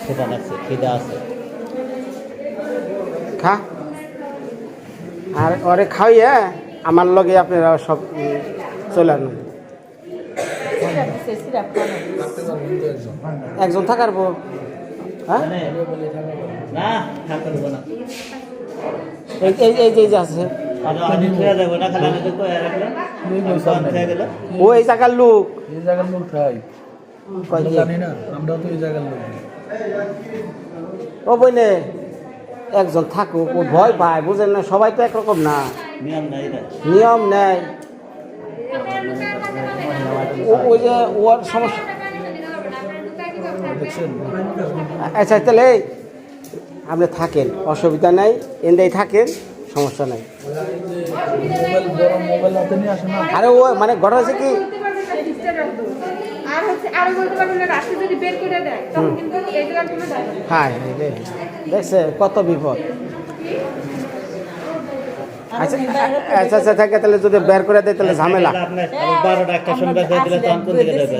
সেটা লাগছে, খিদা আছে। খা আর ওরে খাইয়ে আমার লগে আপনারা সব চলে আনুন। একজন থাকার পর হ্যাঁ না থাকতে দেবো না, এই যে আছে দেবো না, খালি আমি তো কয়ে রাখলাম খেয়ে গেল। ও এই জায়গার লোক, এই জায়গার লোক খাই কয় কি? জানি না, আমরাও তো এই জায়গার লোক। ও বইনে একজন থাকুক, ও ভয় পায়, বুঝেন না, সবাই তো একরকম না, নিয়ম নাই এটা। নিয়ম নেয়। ওই যে ওর সমস্যা। দেখছেন আচ্ছা তাহলে আপনি থাকেন, অসুবিধা নাই, এন্দাই থাকেন, সমস্যা নাই। মোবাইল, বড় মোবাইল হাতে নিয়ে আসে না। আরে ও মানে ঘটনা হচ্ছে কি, আর হচ্ছে আরো বলতে পারবেন না, রাস্তা যদি বের করে দেয় তখন কিন্তু এই জায়গার কোনো দায় নেই। হ্যাঁ দেখছে কত বিপদ। আচ্ছা আচ্ছা আচ্ছা থাকে, তাহলে যদি বের করে দেয় তাহলে ঝামেলা। আপনার 12টা একটা সময় বের করে দিলে তখন কোন দিকে যাবে?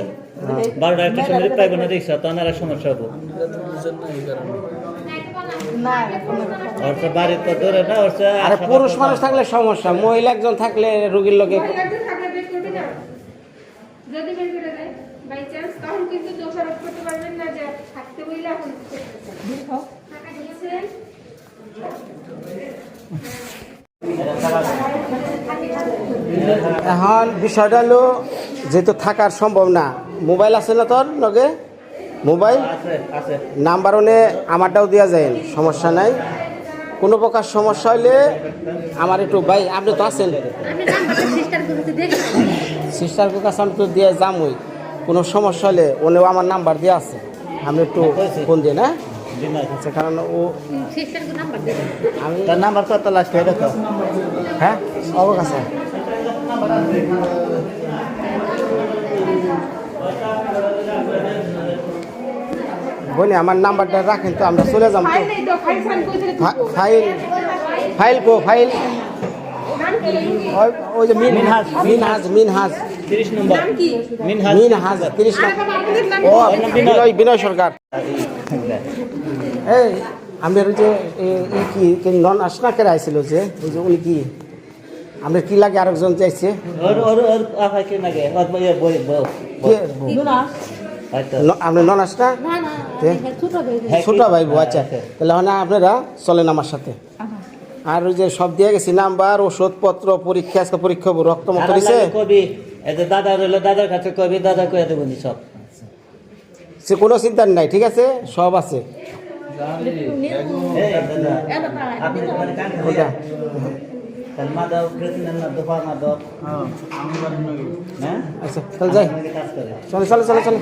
12টা একটা সময় পাইব না রিক্সা, তখন আর সমস্যা হবো। বুঝছেন না এই কারণে। ওর তো বাড়ির তো দূরে না, ওর আরে পুরুষ মানুষ থাকলে সমস্যা, মহিলা একজন থাকলে রোগীর লোকে একজন থাকলে বের করবে না, যদি বের করে দেয় বাই চান্স, তখন কিন্তু দোষারোপ করতে পারবেন না যে থাকতে বইলে এখন টাকা দিয়েছেন। এখন বিষয়টা হলো যেহেতু থাকার সম্ভব না, মোবাইল আছে না তোর লগে? মোবাইল আছে আছে। নাম্বার হলে আমারটাও দেওয়া যায়, সমস্যা নাই। কোনো প্রকার সমস্যা হলে আমার একটু ভাই, আপনি তো আছেন সিস্টারকে কাছে, আমি তো দিয়ে যামই। কোনো সমস্যা হলে ওনেও আমার নাম্বার দেওয়া আছে, আপনি একটু ফোন দিয়ে না। আচ্ছা, কারণ ও আমি তার নাম্বার কত লাস্ট হয়ে দেখো। হ্যাঁ অবক আছে। বলি আমার নাম্বারটা রাখেন তো, আমরা চলে যাবো তো। ফাইল নেই তো, ফাইল সাইন করে দিলে দিব। ফাইল ফাইল কো ফাইল নাম কি? ওই যে মিনহাজ মিনহাজ মিনহাজ 30 নম্বর নাম কি? মিনহাজ। মিনহাজ 30 আর বাবা আপনাদের নাম ও কি? বিনয় বিনয় সরকার। এই আমাদের ওই যে কি নন আসনা কেরা আইছিল যে, ওই যে উনি কি আমাদের কি লাগে আরেকজন চাইছে ওর ওর ওর আফা কি লাগে? ওর বই বই বই। হয়তো আপনি নন আসনা ছোট ভাই বউ। আচ্ছা তাহলে মানে আপনারা চলেন আমার সাথে। আর ওই যে সব দিয়ে গেছি নাম্বার, ওষুধপত্র, পরীক্ষা, আজকে পরীক্ষা হবো, রক্ত মত দিছে। কবি এই যে দাদা রইলো, দাদার কাছে কবি, দাদা কয়ে দেবো নি সব। সে কোনো চিন্তা নাই, ঠিক আছে, সব আছে। এই দাদা আপনি তো মানে কান ওটা তাহলে মা দাও, প্রেসিডেন্ট না দফা না দাও। হ্যাঁ, আমি বাড়ি নই। হ্যাঁ আচ্ছা তাহলে যাই, কাজ করে চলে চলে চলে চলে,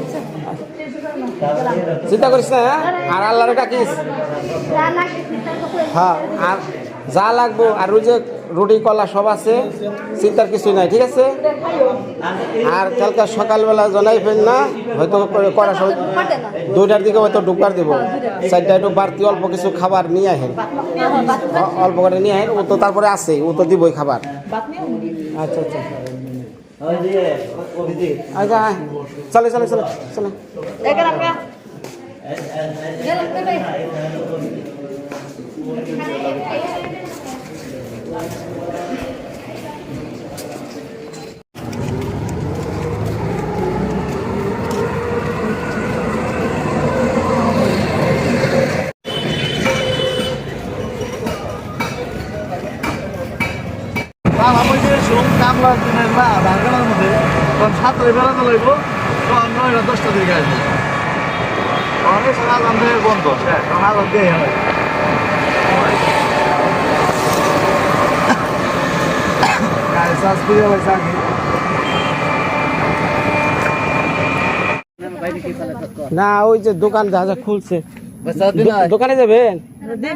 চিন্তা করিস না। হ্যাঁ আর আল্লাহরে ডাকিস। হ্যাঁ আর যা লাগবো, আর ওই যে রুটি কলা সব আছে, চিন্তার কিছু নাই, ঠিক আছে। আর কালকে সকালবেলা জানাই ফেল না, হয়তো করা সব 2টার দিকে হয়তো ঢুকবার দেবো, 4টায় একটু বাড়তি অল্প কিছু খাবার নিয়ে আসেন, অল্প করে নিয়ে আসেন। ও তো তারপরে আছে, ও তো দিবই খাবার। আচ্ছা আচ্ছা ওই যে অভিজিৎ আচ্ছা চলে চলে চলে চলে। কামলা দিনের না ঢাকার মধ্যে তখন 7টায় বেড়াতে লাগবো, তখন 9টা 10টার দিকে আসবো। অনেক সকাল আমাদের বন্ধ, সকাল দিয়ে হবে। গাড়ি চার্জ দিয়ে হয়েছে আগে। না ওই যে দোকান যা যা খুলছে, দোকানে যাবেন,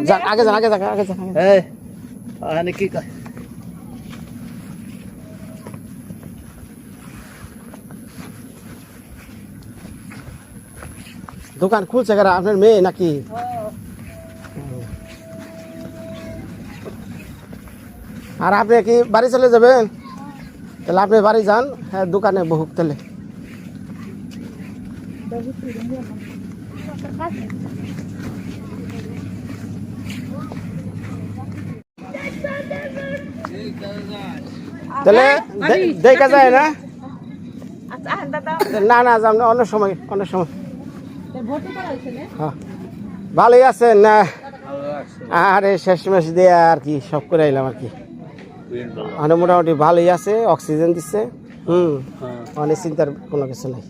যান আগে যান আগে যান আগে যান। এই আনে কি কয় দোকান খুলছে কারা? আপনার মেয়ে নাকি? আর আপনি কি বাড়ি চলে যাবেন? তাহলে আপনি বাড়ি যান, হ্যাঁ দোকানে বহুক তাহলে। তাহলে দেখা যায় না না না যাম না অন্য সময় হ্যাঁ ভালোই আছেন না আরে শেষমেশ দিয়ে আর কি সব করে আইলাম আর কি মানে মোটামুটি ভালোই আছে অক্সিজেন দিচ্ছে অনেক চিন্তার কোনো কিছু নাই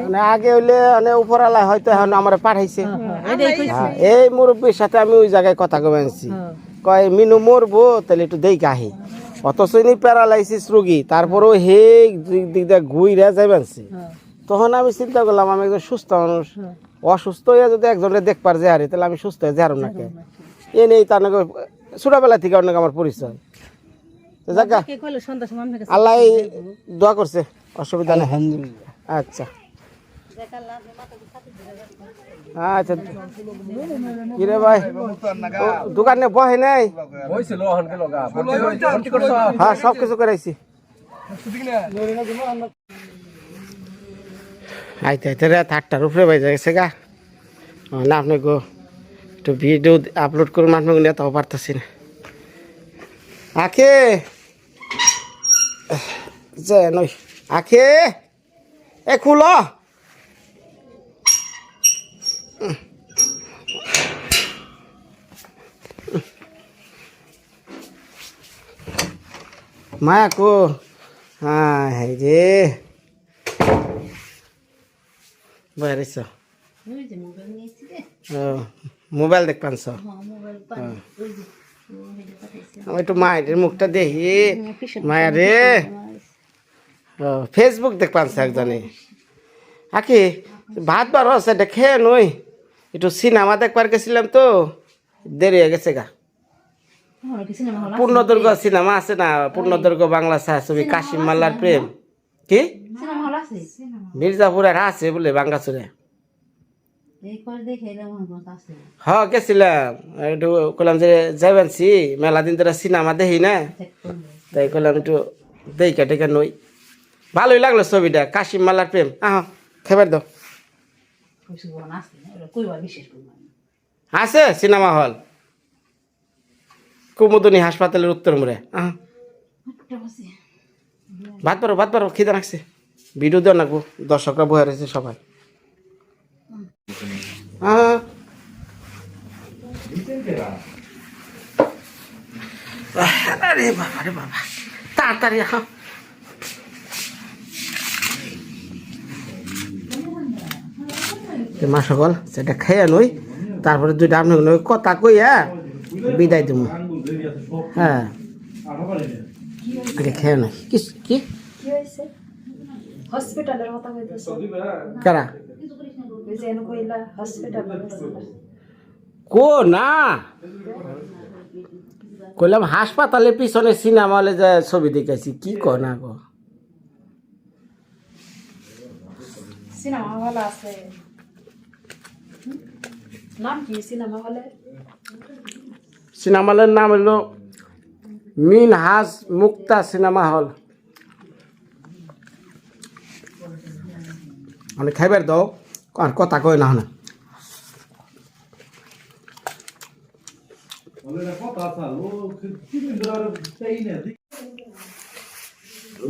মানে আগে হইলে মানে উপরালায় হয়তো এখন আমার পাঠাইছে এই মুরব্বীর সাথে আমি ওই জায়গায় কথা কবে আনছি কয় মিনু মরবো তাহলে একটু দেই কাহি অথচ ইনি প্যারালাইসিস রোগী তারপরেও হে দিক দিয়ে ঘুইরা যাইবানছি তখন আমি চিন্তা করলাম আমি একজন সুস্থ মানুষ অসুস্থ হয়ে যদি একজনের দেখবার যে হারি তাহলে আমি সুস্থ হয়ে যারম নাকি এ নেই তার নাকি ছোটবেলা থেকে অনেক আমার পরিচয় আল্লাহ দোয়া করছে অসুবিধা নেই আচ্ছা আচ্ছা কিরে ভাই দোকানে বহে নাই হ্যাঁ সব কিছু করাইছি আইতে আইতে রাত 8টার উপরে বাজে গেছে গা না আপনি গো একটু ভিডিও আপলোড করুন মানুষ নিয়ে তাও পারতেছি না আখে যে নই আখে এ খুলো মায়া কো হ্যাঁ রে বাইরেছ মোবাইল দেখ পানছ আমি একটু মায়ের মুখটা দেখি মায়া রে ফেসবুক দেখ পানছ একজনে আকি ভাত বার হচ্ছে এটা খেয়ে নই একটু সিনেমা দেখবার গেছিলাম তো দেরি হয়ে গেছে গা পূর্ণদৈর্ঘ্য সিনেমা আছে না পূর্ণদৈর্ঘ্য বাংলা ছায়াছবি কাশিম মাল্লার প্রেম কি মির্জাপুরের আছে বলে বাঙ্গাচুরে হ্যাঁ গেছিলাম একটু কইলাম যে যাইবানছি মেলা দিন ধরে সিনেমা দেখি না তাই কইলাম একটু দেখা টেকা নই ভালোই লাগলো ছবিটা কাশিম মাল্লার প্রেম আহ খেবার দাও আছে সিনেমা হল কুমুদনী হাসপাতালের উত্তর মোড়ে ভাত পারো খিদে রাখছে ভিডিও দেওয়া নাকবো দর্শকরা বয়ে রয়েছে সবাই আরে বাবা রে বাবা তাড়াতাড়ি মা সকল সেটা খেয়ে নই তারপরে দুইটা আপনি কথা কইয়া বিদায় দেবো হ্যাঁ আগে খেয়ে নই কি কারা কো না কইলাম হাসপাতালের পিছনে সিনেমা হলে যে ছবি দেখেছি কি কো না গো সিনেমা হল আছে নাম কি সিনেমা হলে সিনেমা হলের নাম হলো মিনহাজ মুক্তা সিনেমা হল মানে খাইবার দাও আর কথা কই না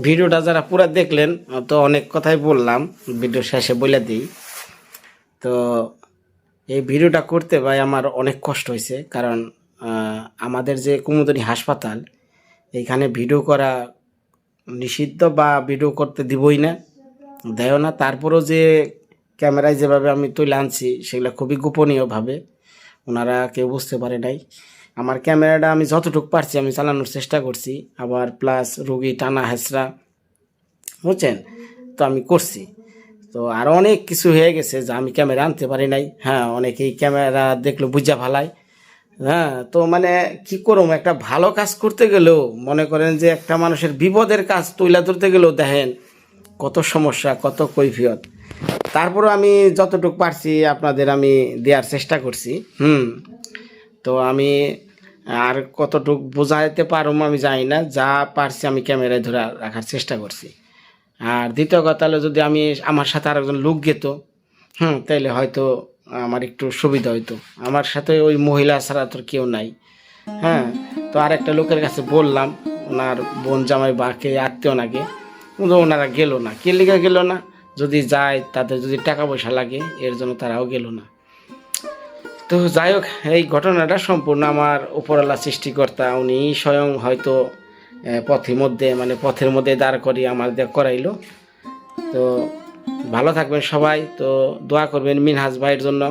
ভিডিওটা যারা পুরা দেখলেন তো অনেক কথাই বললাম ভিডিও শেষে বলে দিই তো এই ভিডিওটা করতে ভাই আমার অনেক কষ্ট হয়েছে কারণ আমাদের যে কুমুদনী হাসপাতাল এইখানে ভিডিও করা নিষিদ্ধ বা ভিডিও করতে দিবই না দেয় না তারপরেও যে ক্যামেরায় যেভাবে আমি তুলে আনছি সেগুলো খুবই গোপনীয়ভাবে ওনারা কেউ বুঝতে পারে নাই আমার ক্যামেরাটা আমি যতটুকু পারছি আমি চালানোর চেষ্টা করছি আবার প্লাস রুগী টানা হেঁচড়া বুঝছেন তো আমি করছি তো আরও অনেক কিছু হয়ে গেছে যা আমি ক্যামেরা আনতে পারি নাই হ্যাঁ অনেকেই ক্যামেরা দেখলো বুঝা ভালাই হ্যাঁ তো মানে কি করুম একটা ভালো কাজ করতে গেলেও মনে করেন যে একটা মানুষের বিপদের কাজ তুলে ধরতে গেলেও দেখেন কত সমস্যা কত কৈফিয়ত তারপরও আমি যতটুকু পারছি আপনাদের আমি দেওয়ার চেষ্টা করছি তো আমি আর কতটুকু বোঝাইতে পারুম আমি জানি না যা পারছি আমি ক্যামেরায় ধরে রাখার চেষ্টা করছি আর দ্বিতীয় কথা হলো যদি আমি আমার সাথে আর একজন লোক যেত তাইলে হয়তো আমার একটু সুবিধা হইতো। আমার সাথে ওই মহিলা ছাড়া তো কেউ নাই। হ্যাঁ, তো আর একটা লোকের কাছে বললাম, ওনার বোন জামাই বা কে আত্মীয় নাকি, কিন্তু ওনারা গেল না। কে লিগা গেল না? যদি যায় তাদের যদি টাকা পয়সা লাগে এর জন্য তারাও গেল না। তো যাই হোক, এই ঘটনাটা সম্পূর্ণ আমার উপরওয়ালা সৃষ্টিকর্তা, উনি স্বয়ং হয়তো পথের মধ্যে দাঁড় করিয়ে আমার দিয়ে করাইলো। তো ভালো থাকবেন সবাই। তো দোয়া করবেন মিনহাজ ভাইয়ের জন্য।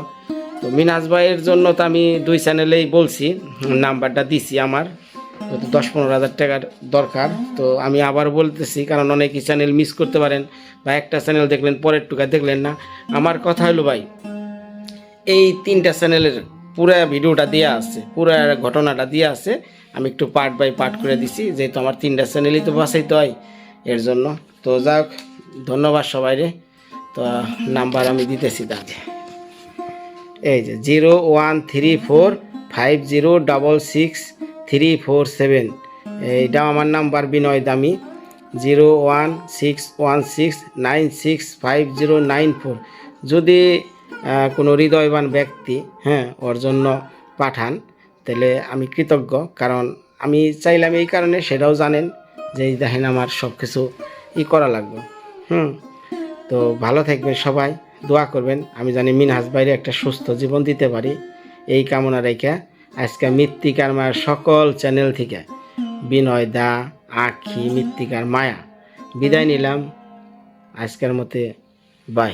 তো মিনহাজ ভাইয়ের জন্য তো আমি 2 চ্যানেলেই বলছি, নাম্বারটা দিছি আমার, তো 10-15 হাজার টাকার দরকার। তো আমি আবার বলতেছি, কারণ অনেকেই চ্যানেল মিস করতে পারেন, বা একটা চ্যানেল দেখলেন পরের টুকা দেখলেন না। আমার কথা হলো ভাই, এই 3টা চ্যানেলের পুরা ভিডিওটা দেওয়া আছে, পুরা ঘটনাটা দেওয়া আছে। আমি একটু পার্ট বাই পার্ট করে দিছি, যেহেতু আমার 3টা চ্যানেলই তো বাঁচাইতে হয় এর জন্য। তো যাক, ধন্যবাদ সবাই রে। তো নাম্বার আমি দিতেছি তাকে, এই যে 01345066347, এইটাও আমার নাম্বার বিনয় দামি, 01616965094। যদি কোনো হৃদয়বান ব্যক্তি ওর জন্য পাঠান, তাহলে আমি কৃতজ্ঞ। কারণ আমি চাইলাম এই কারণে, সেটাও জানেন যে এই দেখেন আমার সব কিছু করা লাগবে। তো ভালো থাকবেন সবাই, দোয়া করবেন আমি জানি মিনহাজ ভাইরে একটা সুস্থ জীবন দিতে পারি, এই কামনা রেখে আজকে মৃত্তিকার মায়ের সকল চ্যানেল থেকে বিনয় দা, আখি, মৃত্তিকার মায়া বিদায় নিলাম আজকের মতে। বাই।